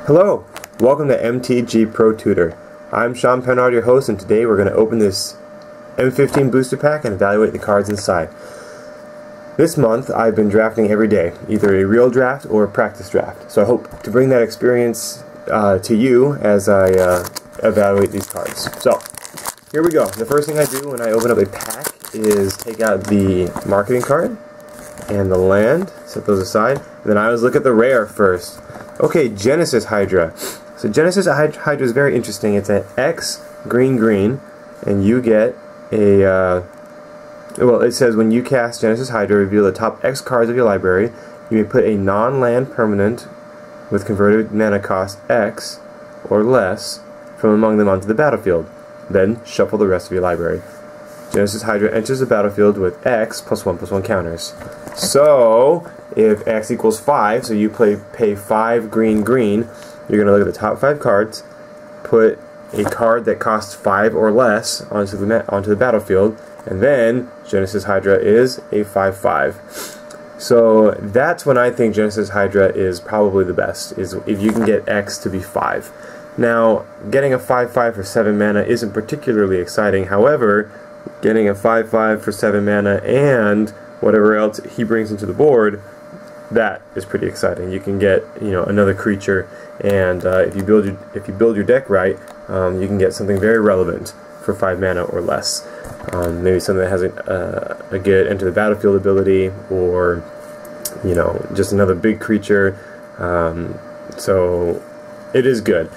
Hello, welcome to MTG Pro Tutor. I'm Sean Penard, your host, and today we're going to open this M15 booster pack and evaluate the cards inside. This month I've been drafting every day, either a real draft or a practice draft, so I hope to bring that experience to you as I evaluate these cards. So, here we go. The first thing I do when I open up a pack is take out the marketing card and the land, set those aside, and then I always look at the rare first. Okay, Genesis Hydra. So Genesis Hydra is very interesting. It's an X green, and you get a, well, it says when you cast Genesis Hydra, reveal the top X cards of your library. You may put a non-land permanent with converted mana cost X or less from among them onto the battlefield. Then shuffle the rest of your library. Genesis Hydra enters the battlefield with X +1/+1 counters. So, if X equals 5, so you pay 5 green, you're going to look at the top 5 cards, put a card that costs 5 or less onto the battlefield, and then Genesis Hydra is a 5/5. So that's when I think Genesis Hydra is probably the best, is if you can get X to be 5. Now, getting a 5/5 for 7 mana isn't particularly exciting. However, getting a 5/5 for 7 mana and whatever else he brings into the board, that is pretty exciting. You can get, you know, another creature, and if you build your deck right, you can get something very relevant for 5 mana or less. Maybe something that has a good enter the battlefield ability, or you know, just another big creature. So it is good.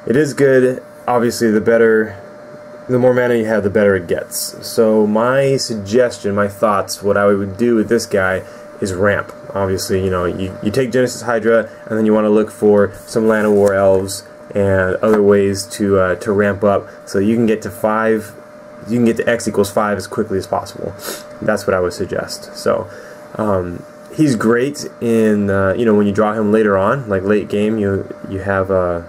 It is good. Obviously, the more mana you have, the better it gets. So my suggestion, my thoughts, what I would do with this guy is ramp. Obviously, you know, you take Genesis Hydra, and then you want to look for some Land of War Elves and other ways to ramp up, so you can get to 5. You can get to X equals 5 as quickly as possible. That's what I would suggest. So he's great in you know, when you draw him later on, like late game. You have a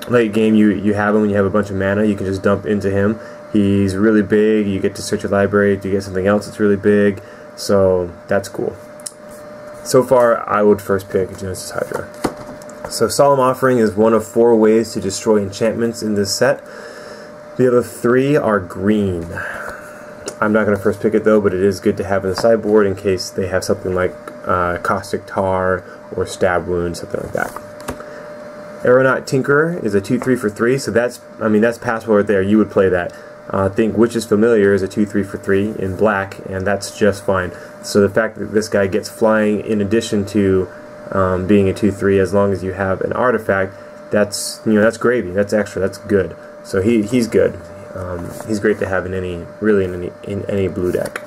late game, you have him when you have a bunch of mana. You can just dump into him. He's really big. You get to search your library to get something else that's really big. So that's cool. So far, I would first pick Genesis Hydra. So Solemn Offering is one of 4 ways to destroy enchantments in this set. The other 3 are green. I'm not going to first pick it though, but it is good to have in the sideboard in case they have something like Caustic Tar or Stab Wound, something like that. Aeronaut Tinkerer is a 2/3 for 3, so that's passable right there. You would play that. I think Witch's Familiar is a 2/3 for 3 in black, and that's just fine. So the fact that this guy gets flying in addition to being a 2/3, as long as you have an artifact, that's gravy. That's extra. That's good. So he's good. He's great to have in any blue deck.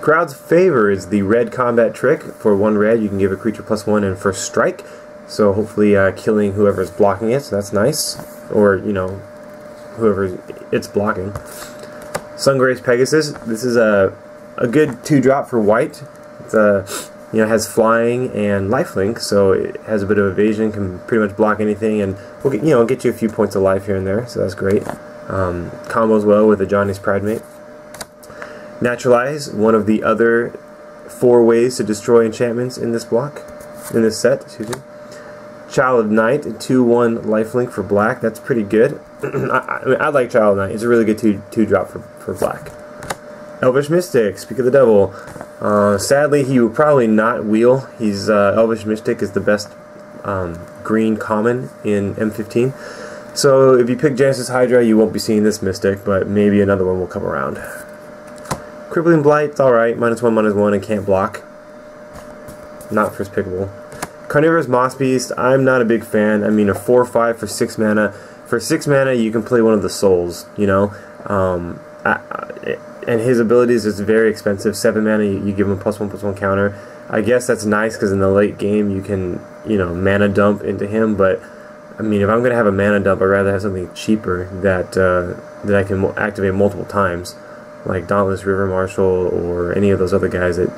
Crowd's Favor is the red combat trick. For 1 red, you can give a creature +1 and first strike. So hopefully killing whoever's blocking it, so that's nice. Or, you know, whoever it's blocking. Sungrace Pegasus, this is a good 2-drop for white. It's you know, has flying and lifelink, so it has a bit of evasion, can pretty much block anything, and will get you a few points of life here and there, so that's great. Combos well with the Johnny's Pridemate. Naturalize, one of the other 4 ways to destroy enchantments in this set, excuse me. Child of Night, 2/1 lifelink for black. That's pretty good. I like Child of Night. It's a really good 2-drop for black. Elvish Mystic, Speak of the Devil. Sadly, he will probably not wheel. Elvish Mystic is the best green common in M15. So if you pick Genesis Hydra, you won't be seeing this Mystic, but maybe another one will come around. Crippling Blight's alright. -1/-1 and can't block. Not first pickable. Carnivorous Moss Beast, I'm not a big fan. I mean, a 4/5 for 6 mana. For 6 mana, you can play one of the souls, you know. And his abilities is very expensive. 7 mana, you give him a +1/+1 counter. I guess that's nice because in the late game you can, you know, mana dump into him. But I mean, if I'm gonna have a mana dump, I'd rather have something cheaper that I can activate multiple times, like Dauntless River Marshal or any of those other guys that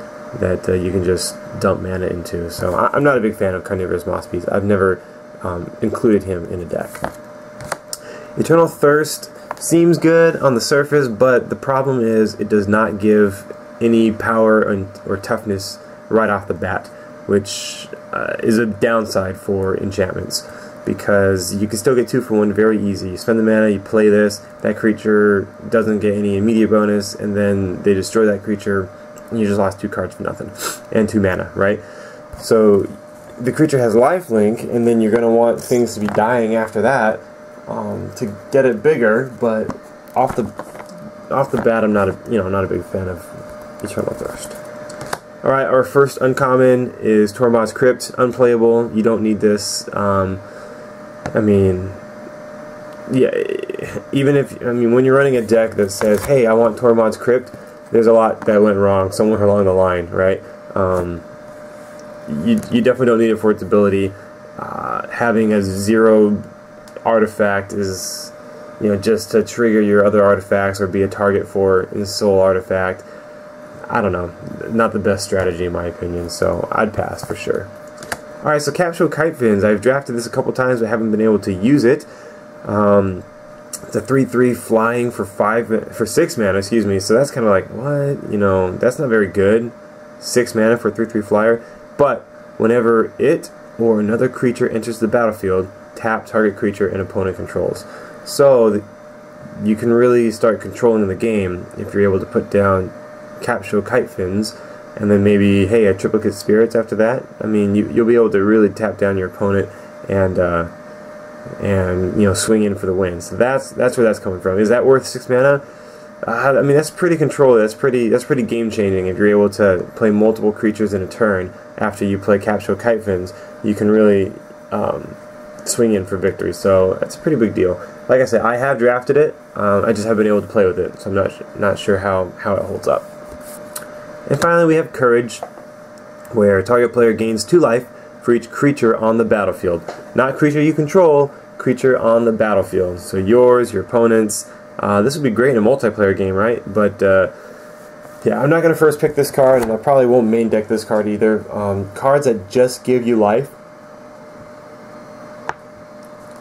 you can just dump mana into. So I'm not a big fan of Carnivorous Moss Beast. I've never included him in a deck. Eternal Thirst seems good on the surface, but the problem is it does not give any power or toughness right off the bat, which is a downside for enchantments, because you can still get 2 for 1 very easy. You spend the mana, you play this, that creature doesn't get any immediate bonus, and then they destroy that creature, and you just lost 2 cards for nothing, and 2 mana, right? So the creature has lifelink, and then you're going to want things to be dying after that to get it bigger. But off the bat, I'm not a big fan of Eternal Thirst. All right, our first uncommon is Tormod's Crypt, unplayable. You don't need this. I mean, yeah, when you're running a deck that says, "Hey, I want Tormod's Crypt," there's a lot that went wrong somewhere along the line, right? You definitely don't need it for its ability. Having a 0 artifact is, just to trigger your other artifacts or be a target for a soul artifact. I don't know, not the best strategy in my opinion, so I'd pass for sure. Alright, so Capsule Kite Fins. I've drafted this a couple times but haven't been able to use it. It's a 3/3 flying for 6 mana, excuse me, so that's kind of like, what? That's not very good. 6 mana for a 3/3 flyer. But whenever it or another creature enters the battlefield, tap target creature and opponent controls. So you can really start controlling the game if you're able to put down Capsule Kite Fins, and then maybe, hey, a Triplicate Spirits after that. I mean, you'll be able to really tap down your opponent and swing in for the win. So that's where that's coming from. Is that worth 6 mana? I mean, that's pretty controlled. That's pretty game changing. If you're able to play multiple creatures in a turn after you play Capsule Kite Fins, you can really swing in for victory. So that's a pretty big deal. Like I said, I have drafted it. I just haven't been able to play with it, so I'm not sure how it holds up. And finally, we have Courage, where target player gains 2 life for each creature on the battlefield. Not creature you control, creature on the battlefield. So yours, your opponent's. This would be great in a multiplayer game, right? But yeah, I'm not going to first pick this card, and I probably won't main deck this card either. Cards that just give you life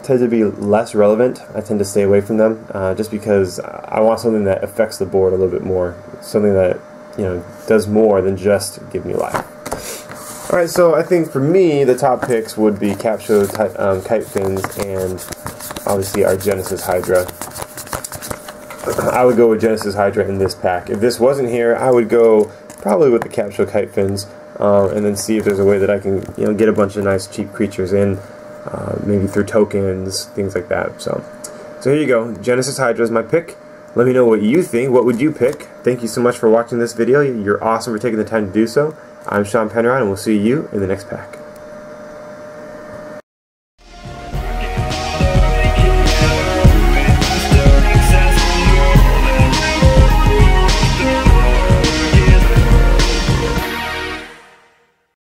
tend to be less relevant. I tend to stay away from them just because I want something that affects the board a little bit more. Something that does more than just give me life. Alright, so I think for me, the top picks would be Capsule Kite Fins and obviously our Genesis Hydra. I would go with Genesis Hydra in this pack. If this wasn't here, I would go probably with the Capsule Kite Fins and then see if there's a way that I can get a bunch of nice cheap creatures in, maybe through tokens, things like that. So here you go. Genesis Hydra is my pick. Let me know what you think. What would you pick? Thank you so much for watching this video. You're awesome for taking the time to do so. I'm Sean Penrod, and we'll see you in the next pack.